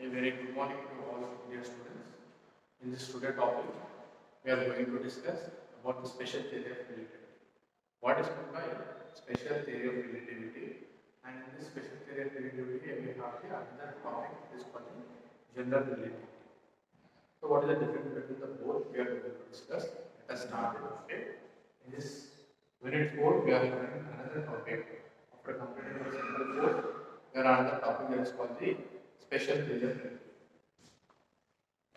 A very good morning to all dear students. In this today topic, we are going to discuss about the special theory of relativity. What is meant by special theory of relativity? And in this special theory of relativity, we have the another topic is called general relativity. So, what is the difference between the both? We are going to discuss. Let us start it. Okay. In this unit 4, we are having another topic. After completing the simple 4, we are another topic that is called the special theory of relativity.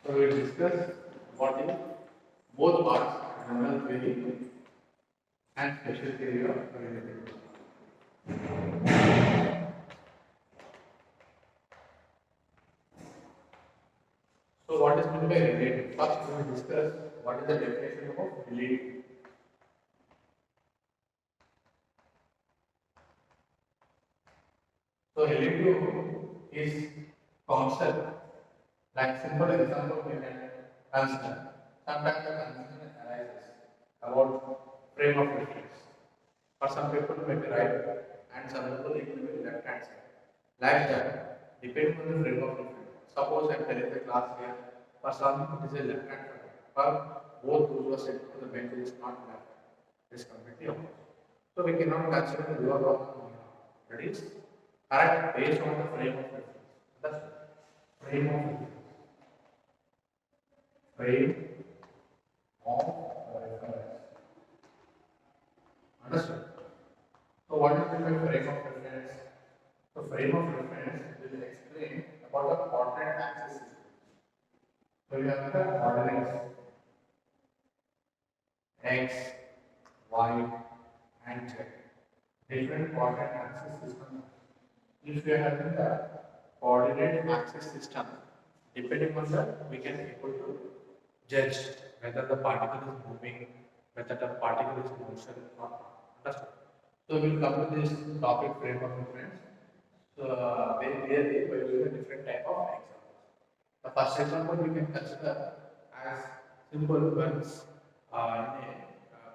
So we will discuss what is both parts, general theory and special theory of relativity. So what is meant by relative? First we will discuss what is the definition of relative. So relative is concept, like simple example we can consider. Sometimes the confusion arises about frame of reference. For some people it may be right and some people it will be left hand side. Like that, depending on the frame of reference. Suppose I am telling the class here, for some it is a left hand side. For both those who are sitting on the bench it is not left. It is completely opposite. So we cannot consider your wrong. That is correct based on the frame of reference. That's frame of reference. Frame of reference. Understood? So what is meant by frame of reference? So frame of reference will explain about the coordinate axis system. So we have the coordinates x, y, and z. Different coordinate axis system. If we are having the coordinate axis system, depending on that, we can able to judge whether the particle is moving, whether the particle is motion or not. Understood? So we will come to this topic frame of reference. So very clearly by using a different type of examples. The first example we can consider as simple ones in a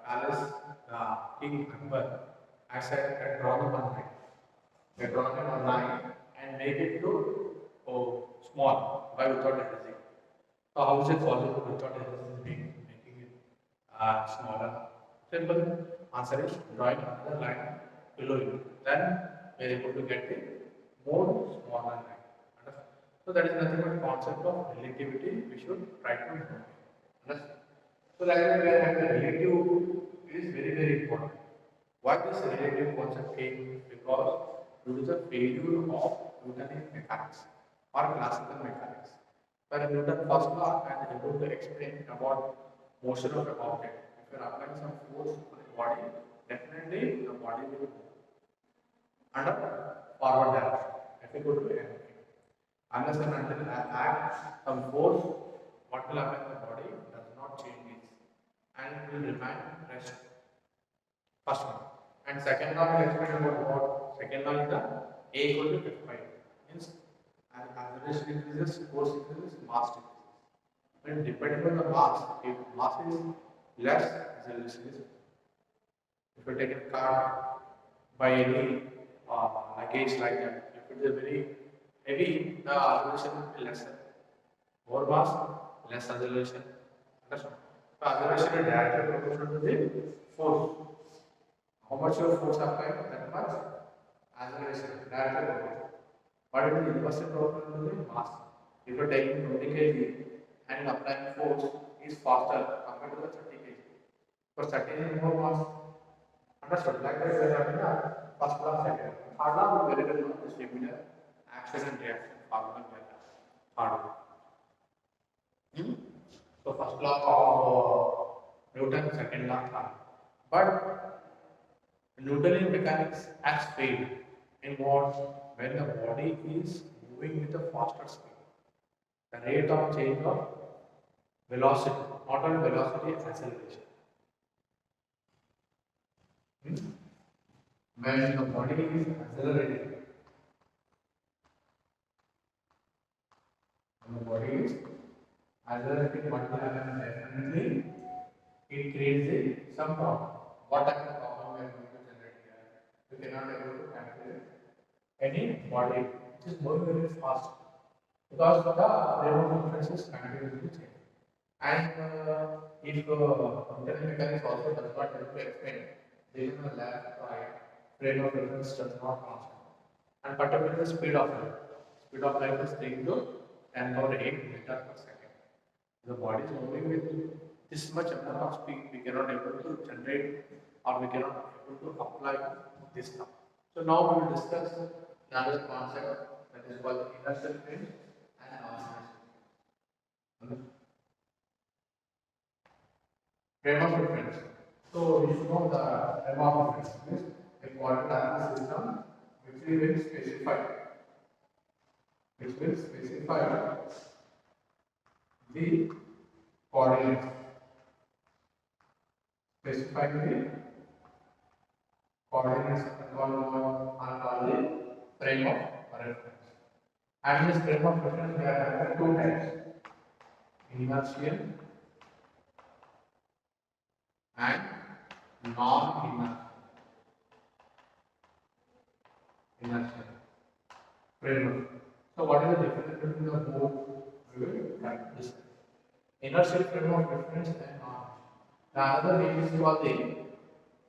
palace, King Akbar has drawn a one line. They drawn a one line and make it to small by without erasing. So how is it possible without erasing making it smaller? Simple answer is drawing another line below it. Then we are able to get the more smaller line. Understand? So that is nothing but concept of relativity. We should try to know. Understand? So like that we are having the relative is very important. Why this relative concept came? Because due to the failure of Newtonian mechanics or classical mechanics. Where Newton first law and able to explain about motion of an object. If you are applying some force on a body, definitely the body will move under forward direction. If you go to anything. Unless and until I act some force, what will happen in the body does not change it and it will remain rest. First one. And second law will explain about what? Second law is the A equal to 55. Means as acceleration increases, force increases, mass decreases. But depending on the mass, if mass is less, acceleration is. If you take a car by any luggage like that, if it is very heavy, the acceleration will be lesser. More mass, less acceleration. Understand? So acceleration is directly proportional to the force. How much your force applied, that much acceleration directly proportional. But it is inversely proportional to the mass. If you are taking 20 kg and applying force is faster compared to the 30 kg. For 30 is more mass. Understood? Like that we are having a first law, second. Third law will very well know the similar action and reaction formula like that. Third law. So first law of Newton, second law, third. But Newtonian mechanics has failed in what? When the body is moving with a faster speed. The rate of change of velocity, not only velocity, acceleration. When the body is accelerating, when the body is accelerating, what will happen? Definitely, it creates some problem. What type of problem we are going to generate here? We cannot able to calculate any body which is moving very fast. because the frame of reference is continuously changing. And if internal mechanics also does not help to explain, then the left right frame of reference does not constant. And particularly the speed of light. Speed of light is 3 to 10 power 8 meter per second. The body is moving with this much amount of speed, we cannot able to generate or we cannot able to apply this stuff. So now we will discuss another concept that is called inertial frame and non-inertial frame of reference. So you should know the frame of reference is a quadratic system which will specify the coordinates, specify the coordinates called the frame of reference. And this frame of reference we have two types: inertial and non-inertial framework. So what is the difference between the both? We will try to discuss. Inertial frame of reference and non. The other name is called the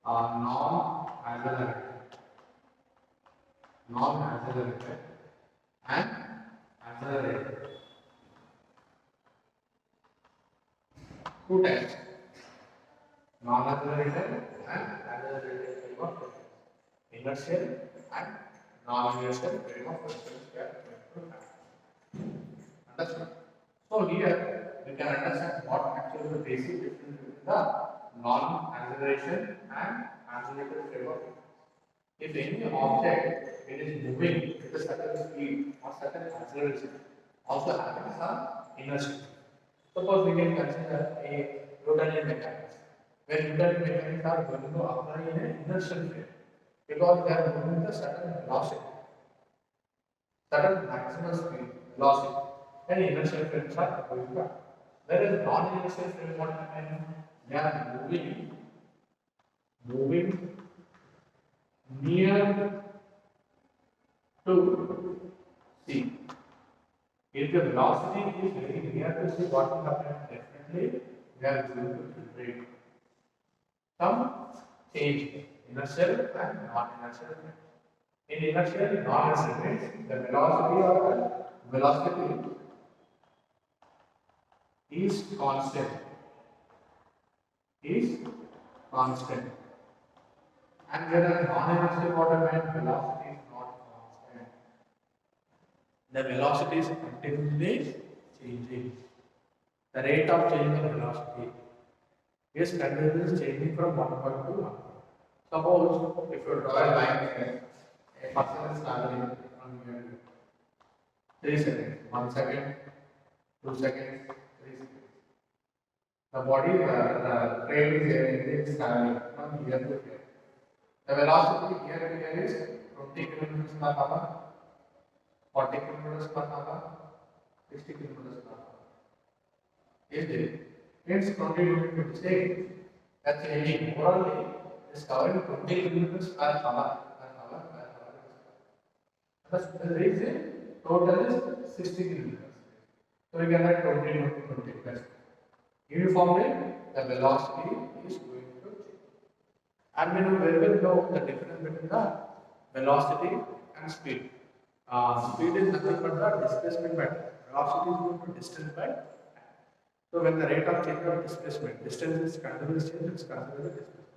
non-accelerated. Non-accelerated and accelerated. Two types: non-accelerated and accelerated frame of reference. Inertial and non-inertial frame of reference we are going to have. Understand? So here we can understand what actually the basic difference between the non-acceleration and accelerated frame of reference. If any object it is moving with a certain speed or certain acceleration, also having some inertia. Suppose we can consider a Newtonian mechanics. Where Newtonian mechanics are going to apply in an inertial frame because they are moving with a certain velocity, certain maximum speed, velocity, and inertial frames are going to apply. Whereas non-inertial frame what happens? They are moving near to C. If the velocity is very near to C, what will happen? Definitely, we are going to generate some change inertial and non-inertial. In inertial, non-inertial, the velocity is constant. And whereas non-inertial water velocity is not constant. The velocity is continuously changing. The rate of change of velocity is continuously changing from one point to one. Suppose if you draw a line here, a person is traveling from here to 3 seconds, 1 second, 2 seconds, 3 seconds. The train is traveling from here to here. The velocity here to here is 20 kilometers per hour, 40 kilometers per hour, 60 kilometers per hour. Is it? It's 20 kilometers per second. That's changing. Overall, it's covering 20 kilometers per hour. The range total is 60 kilometers. So we can write 20 into 20 plus. Uniformly, the velocity is going to change. And we will know the difference between the velocity and speed. Speed is nothing but the displacement by time. Velocity is equal to distance by time. So when the rate of change of displacement, distance is continuous change, it's considered a displacement.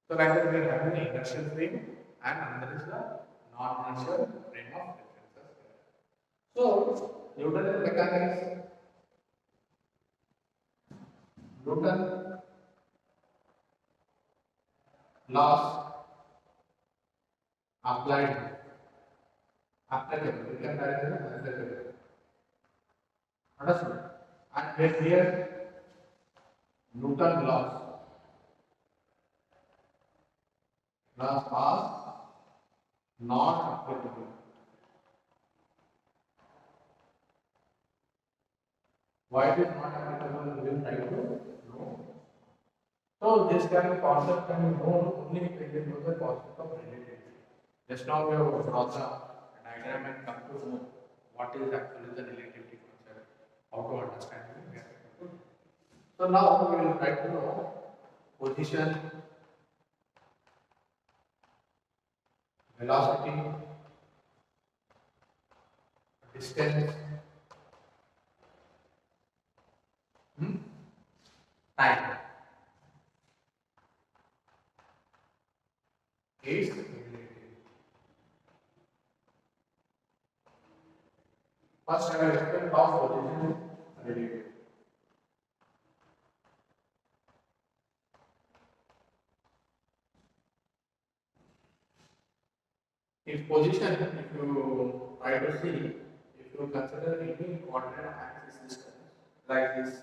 So like that we are having an inertial frame and another is the non-inertial frame of references. So Newton mechanics, Newton laws applied, applicable, we can write it as applicable. Understood? And when here Newton laws are not applicable. Why it is not applicable? We will try to know. So this kind of concept can be known only if we know the concept of relativity. Just now we have brought the diagram and come to know what is actually the relativity concept, how to understand it. So now we will try to know position, velocity, distance, time. Is relative. First, I will explain how position is relative. In position, if you try to see, if you consider any coordinate axis system like this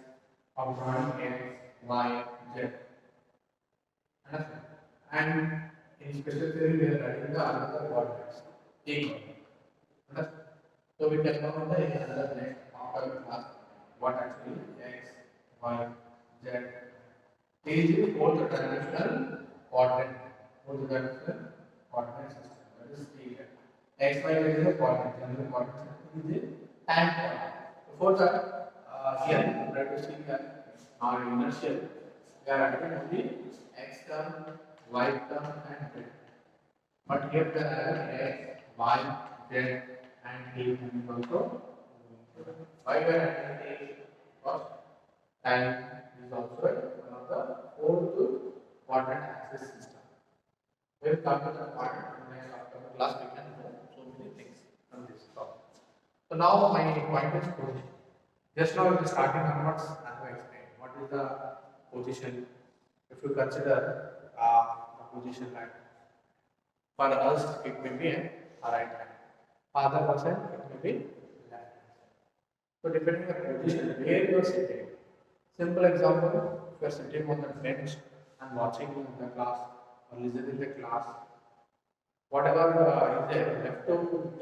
of drawing x, y, z, understand? And in special theory, we are writing the another coordinates, a coordinate. Understand? So we can know the another next after class what actually x, y, z is both the dimensional coordinate, both the dimensional coordinate system. That is the x, y is a coordinate, general coordinate system is a time coordinate. Before that, here we try to see here our inertial. We are writing only x term, y term, and z. But here we are having x, y, z, and a and also why we are having a because time is also one of the fourth coordinate axis system. We will come to the point next after the class we can know so many things from this topic. So now my point is position. Just now in the starting onwards, I have explained what is the position. If you consider the position like for us it may be a right hand, for other person it may be left hand. So depending on the position where you are sitting. Simple example, if you are sitting on the bench and watching the class or listening the class, whatever is there left to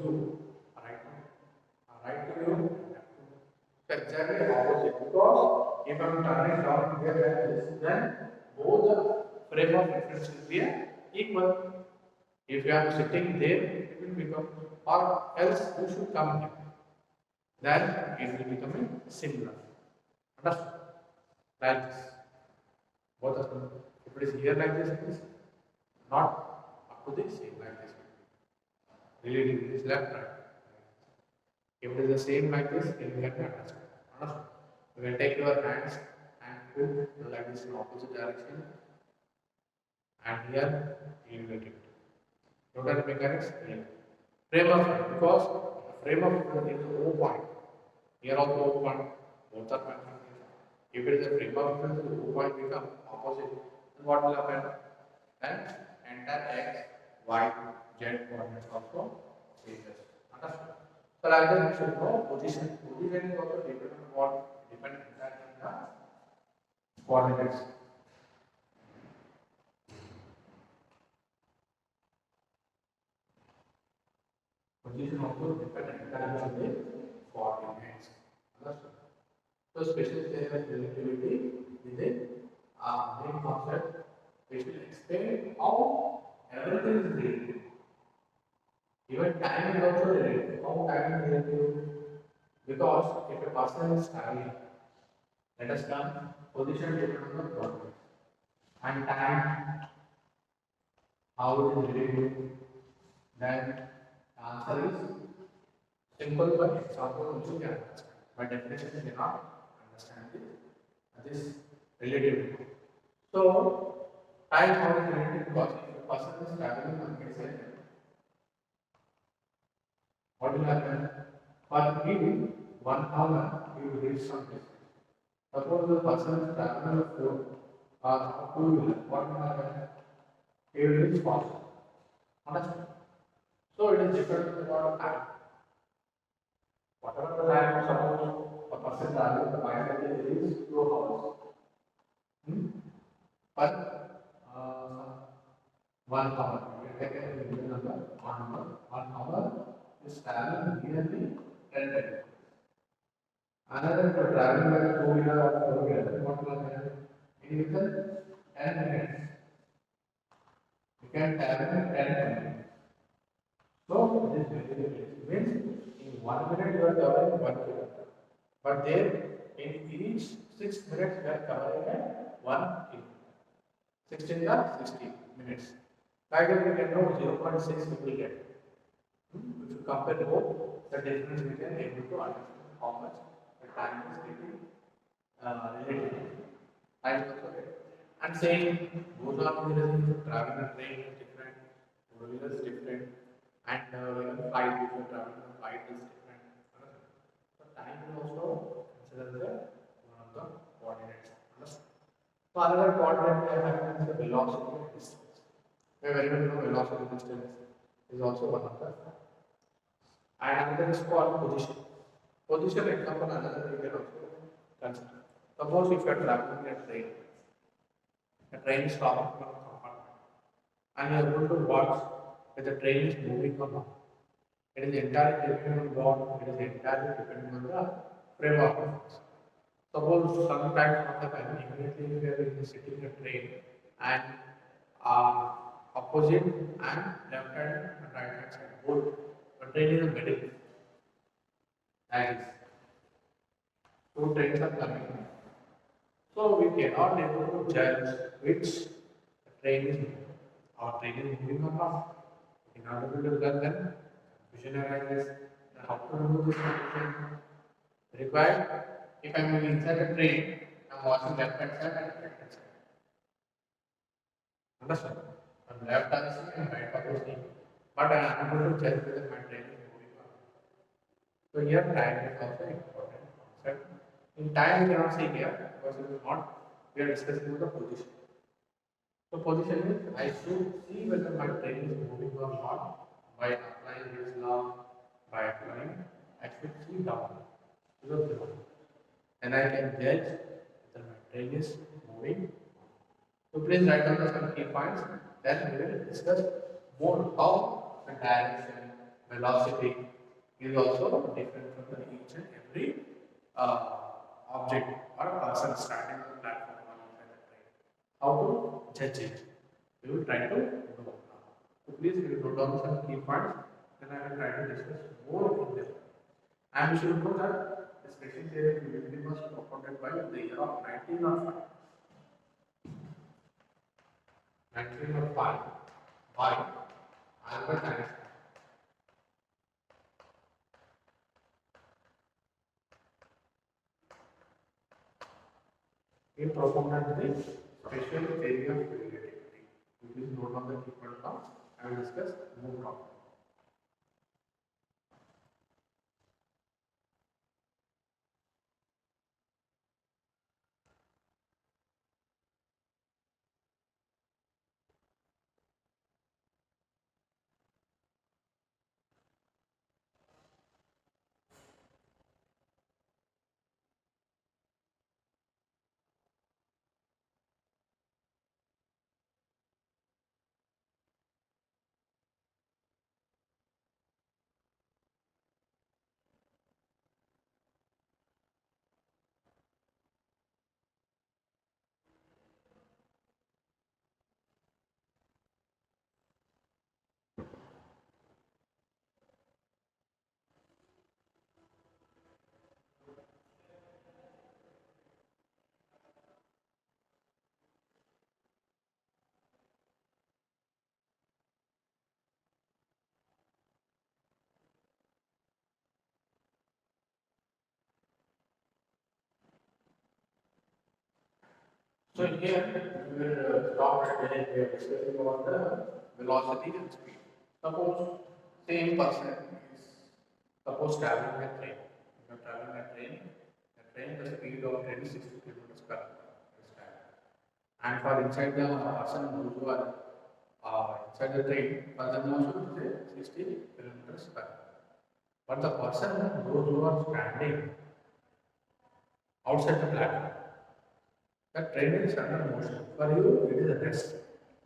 you, right to you, left to you. So exactly opposite because if I am turning down here like this, then both the frame of reference will be equal. If you are sitting there, it will become, or else you should come here. Then it will become similar. Understood? Like this. Both of them. If it is here like this, it is not up to the same like this. Relative is left, right. If it is the same like this, then we have to understand. Understood? You can take your hands and put like this in opposite direction, and here you will get it. Newton mechanics, frame of reference, because frame of reference is O point. Here also O point, both are magnitude. If it is a frame of reference, O point become opposite. Then what will happen? Then entire x, y, z coordinates also changes. Understood? So like that we should know position. Position is also dependent on what? Depend entirely on the coordinates. Position also dependent entirely on the coordinates. Understood? So special theory of relativity is a main concept which will explain how everything is relative. Even time is also relative. How time is relative? Because if a person is traveling, let us learn position depends on the coordinates and time how it is relative. Then the answer is simple by example also can understand. By definition you cannot understand this relativity. So time how is relative because if a person is traveling on a cycle, what will happen? For him, 1 hour he will reach some distance. Suppose the person is traveling on foot or two-wheeler, what will happen? He will reach faster. Understand? So it is different about time. Whatever the time, suppose a person traveling the bicycle is 2 hours. But 1 hour, we take a given number, 1 hour. 1 hour is traveling nearly 10 minutes. Another for traveling by two-wheeler or four-wheeler, what will happen? In within 10 minutes, you can travel in 10 minutes. So it is very, very means in 1 minute you are covering 1 kilometer, but there in each 6 minutes we are covering a 1 kilometer. 16 the 60 minutes. Like that we can know 0.6 we will get. If you compare both, the difference we can able to understand how much the time is getting related. Time is also there. And same goes on with the traveling a train is different, four wheeler is different, and even flight if you traveling a flight is different. So time is also considered as one of the coordinates. Understand? So another coordinate we are having is the velocity and distance. We very well know velocity distance is also one of the. And another is called position. Position example another we can also consider. Suppose if you are traveling a train, the train is stopping from a compartment, and you are going to watch whether the train is moving or not. It is entirely depending on what, it is entirely depending on the frame of reference. Suppose sometimes what happens, immediately we are sitting in a train and opposite and left hand and right hand side both. The train is in the middle. That is, two trains are coming. So we cannot able to judge which train is moving. Our train is moving or not. In order to do that, then confusion arises. How to remove this confusion? Required. If I am inside a train, I am watching left hand side and right hand side. Understand? On left hand side and right hand side. But I am unable to judge whether my train is moving or not. So here time is also important concept. In time we cannot say here because it is not. We are discussing the position. So position is I should see whether my train is moving or not by applying this law. By applying, I should see down below the line, and I can judge whether my train is moving. So please write down some key points. Then we will discuss more how the direction, velocity is also different from the each and every object or person starting on the platform or inside the train. How to judge it? We will try to know now. So please we will note down some key points. Then I will try to discuss more in depth. And we should know that the special theory usually was propounded by the year of 1905. 1905 by Albert Einstein. He propounded the special theory of relativity. Please note down the key points now. I will discuss more topics. So here we will stop at where we are discussing about the velocity and speed. Suppose same person is suppose traveling a train. If you are traveling a train, the speed of train is 60 kilometers per hour. And for inside the person who are inside the train, for them also it is 60 kilometers per hour. But the person those who are standing outside the platform, the train is under motion. For you, it is a rest.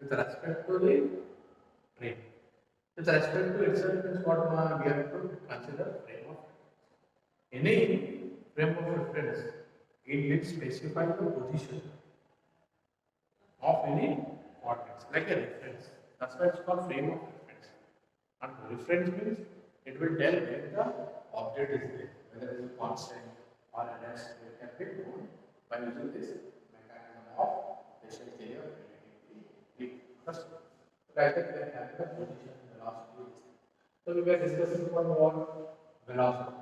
With respect to the train. With respect to itself is what we have to consider frame of reference. Any frame of reference, it will specify the position of any coordinates, like a reference. That's why it's called frame of reference. And reference means it will tell where the object is there, whether it is a constant or a rest, it can be known by using this mechanism of special theory of relativity. First, right there we are having the position, velocity. So we were discussing about what velocity.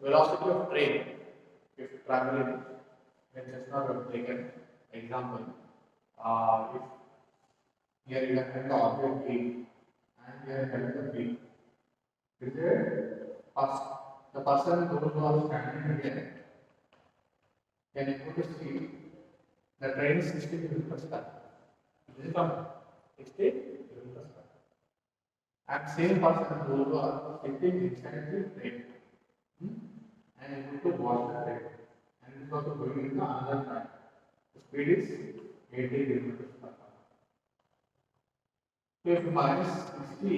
Velocity of train, if traveling, let's just now we have taken example. If here you are having the object A and here you are having the B. Is there the person those who are standing here can able to see the train is 60 kilometers per hour. Is it not? 60 kilometers per hour. And same person those who are sitting inside the train and able to watch the train and it is also going in the other side. The speed is 80 kilometers per hour. So if minus 60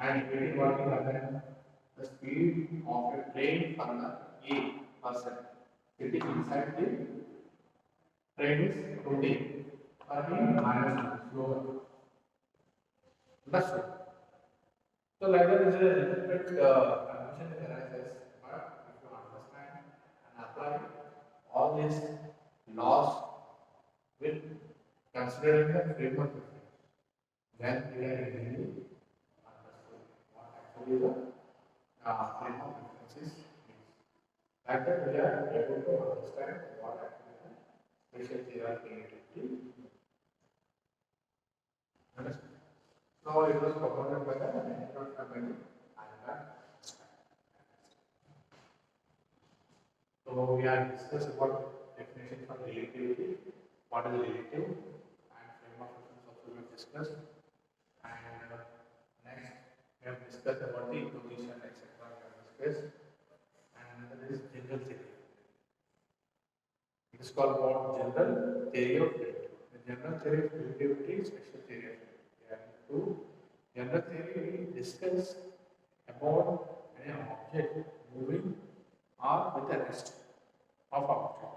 and 80 what will happen? The speed of a train for the A person sitting inside the train is 20. For him minus slower. Understood? So like that is a little bit confusion arises, but if you understand and apply all these laws with considering the framework, then we are easily understood what actually the framework differences means. Like that we are able to understand what actually the special theory of relativity means. Understand? Now it was proposed by the Manitoba Company and so we are discussed about definition for relativity, what is relative, and framework reference also we have discussed. And next we have discussed about the position, etc. We have discussed. And another is general theory. It is called what general theory of relativity. The general theory of relativity is special theory of relativity. And two general theory we discuss about an object moving or with a rest of object.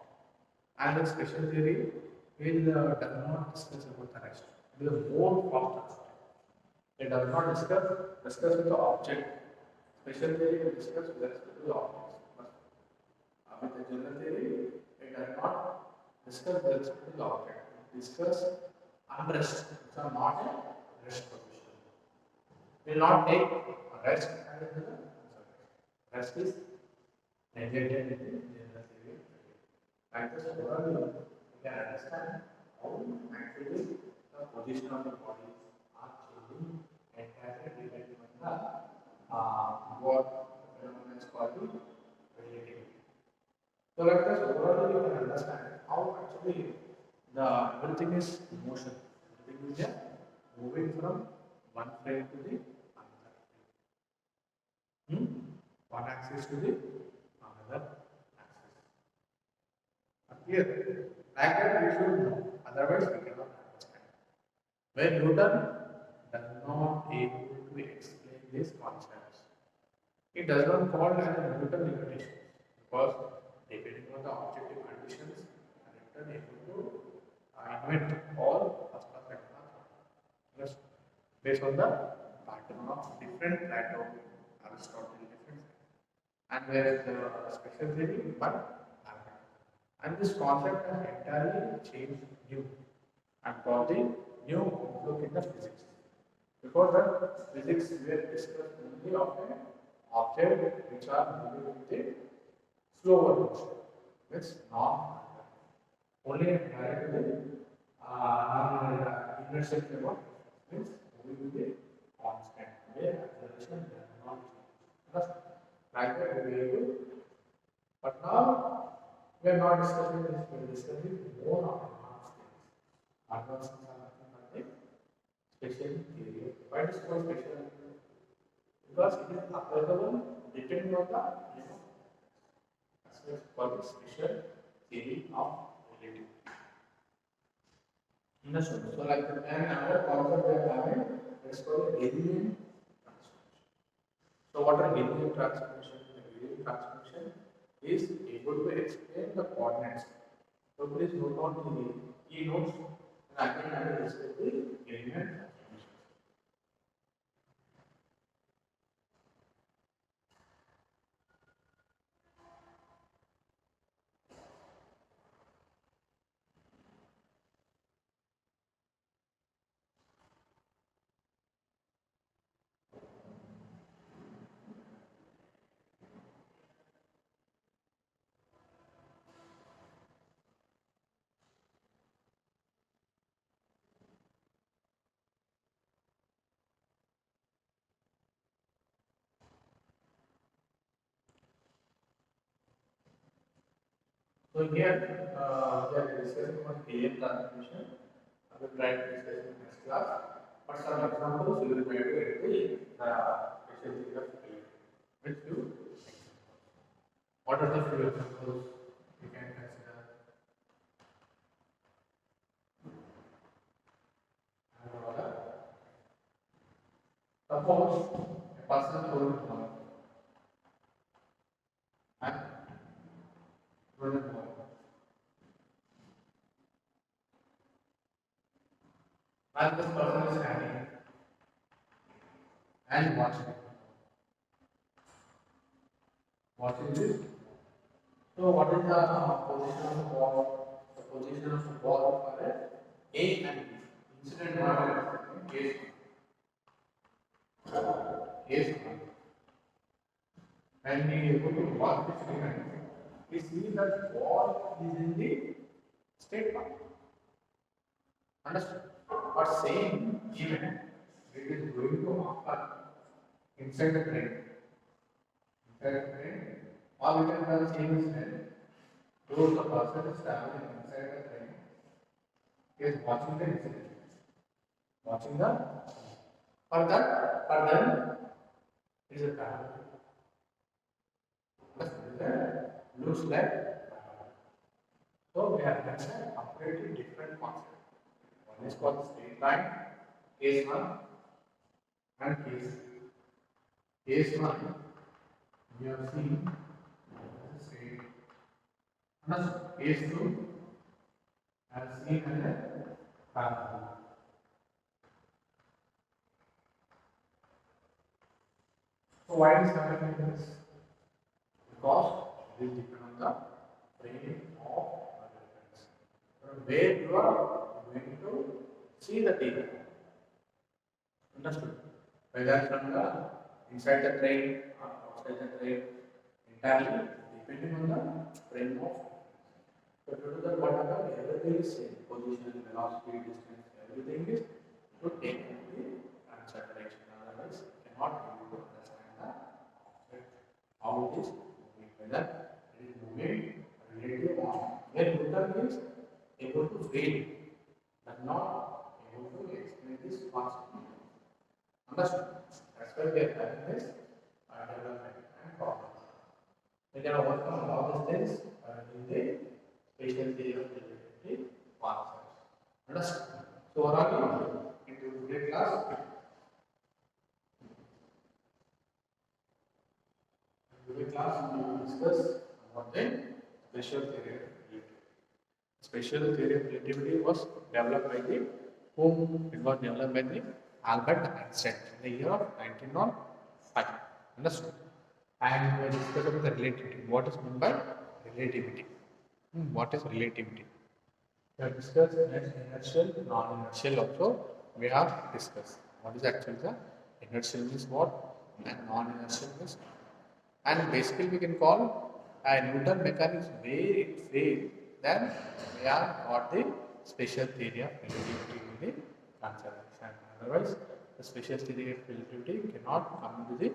And in special theory, will does not discuss about the rest. It is a more faster. It does not discuss with the object. Special theory will discuss with respect to the objects. With the general theory, it does not discuss with respect to the object. It discuss unrest, which are not a rest position. Will not take rest as a rest is neglected in the general theory. Like this, overall, we can understand how actually the position of the bodies are changing entirely depending on the what the phenomenon is called relativity. So, like this, overall, we can understand how actually the everything is motion. Everything is moving from one frame to the another frame. One axis to the another axis. Clear? Like that we should know, otherwise we cannot understand. When Newton does not able to explain these concepts, it does not fall as a Newton limitation because depending on the objective conditions, Newton able to invent all first class phenomena based on the pattern of different Plato, Aristotle, different, and whereas the special theory, but and this concept has entirely changed new and brought the new outlook in the physics. Before that, physics were discussed only of an object which are moving with the slower motion, which not only a directly inertial framework means moving with the constant where acceleration does not change. Like that we will, but now we are not discussing this, we are discussing more of advanced things. Advanced things are nothing but the special theory. Why is it called special? Because it is applicable depending on the that's why it's called the special theory of relativity. Understood? So, like another concept we are having is called Galilean transformation. So, what are Galilean transformation? The Galilean transformation is able to explain the coordinates. So please note on the key notes and again I will discuss the Galilean transformation. So here we are discussing about Fourier transformation. I will try to discuss in next class. But some examples we will try to get the special theory of Fourier. Which few? What are the few examples we can consider? Suppose a person throws ball and throws a ball. And this person is standing and watching this. So what is the position of the ball? The position of the ball for A and B. Incident one and case one. Case one. And we are able to watch this event. We see that ball is in the straight path. Understood? But same event, it is going to occur inside the train. Inside the train, or we can have the same incident. Though the person is traveling inside the train, he is watching the incident. Watching the for them it is a parallel. Looks like parallel. So we have mentioned a completely different concept. One is called straight line, case one, and case one. We have seen straight. Case two has seen as a parallel. So why is happening this? Because it will depend on the frame of reference. From where you are going to see the data. Understood? Whether from the inside the train or outside the train, entirely depending on the frame of reference. So due to that, whatever everything is same, position, velocity, distance, everything is to take the answer direction. Otherwise, you cannot be able to understand the object, how it is moving, whether it is moving relative or where Newton is able to read, but not able to explain this concept. Understood? That's why we are having this development and problem. We can overcome all these things in the spatial theory of relativity concepts. Understood? So overall, in today's class, we will discuss about the special theory of relativity. Special theory of relativity was developed by the whom? It was developed by the Albert Einstein in the year of 1905. Understood? And we discussed about the relativity. What is meant by relativity? What is relativity? We have discussed inertial, non-inertial also. We have discussed what is actually the inertial means what and non-inertial means. And basically we can call a Newton mechanics where it failed, then we have got the special theory of relativity in the consideration. Otherwise, the special theory of relativity cannot come into the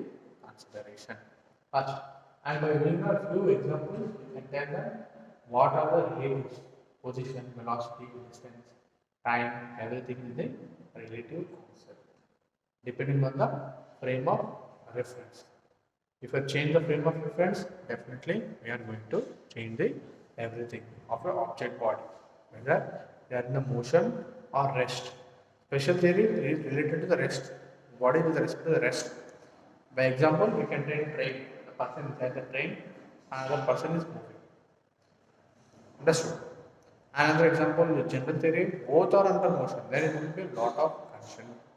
consideration. First, and by giving a few examples, we can tell that what are the relatives, position, velocity, distance, time, everything is the relative concept, depending on the frame of reference. If I change the frame of reference, definitely we are going to change the everything of an object body, whether they are in the motion or rest. Special theory is related to the rest. Body with respect to the rest. By example, we can take train. The person inside the train, another person is moving. Understood? Another example, the general theory, both are under motion. There is going to be a lot of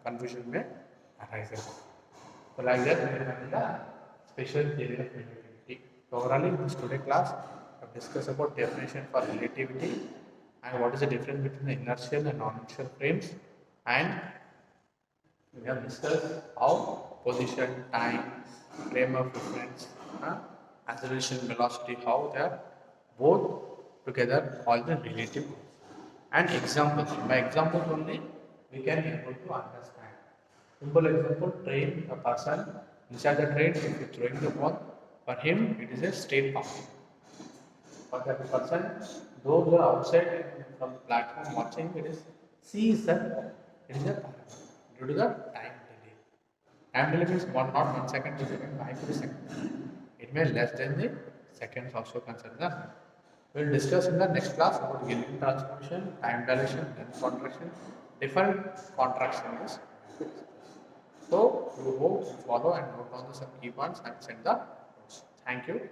confusion may arise. So like that, we have the special theory of relativity. So overall, in this today class, we have discussed about definition for relativity and what is the difference between the inertial and non-inertial frames, and we have discussed how position, time, frame of reference, acceleration, velocity, how they are both together called the relative. And examples. By examples only, we can able to understand. Simple example: train, a person inside the train, if you throwing the ball, for him it is a straight path. For that person, those who are outside from platform watching, it is C is the it is a due to the time delay. Time delay means one not 1 second, 2 seconds, 5 milliseconds. It may less than the seconds also consider. We'll discuss in the next class about Gillian transformation, time dilation, length contraction, different contractions. So, you hope you follow and note down the some key points and send the notes. Thank you.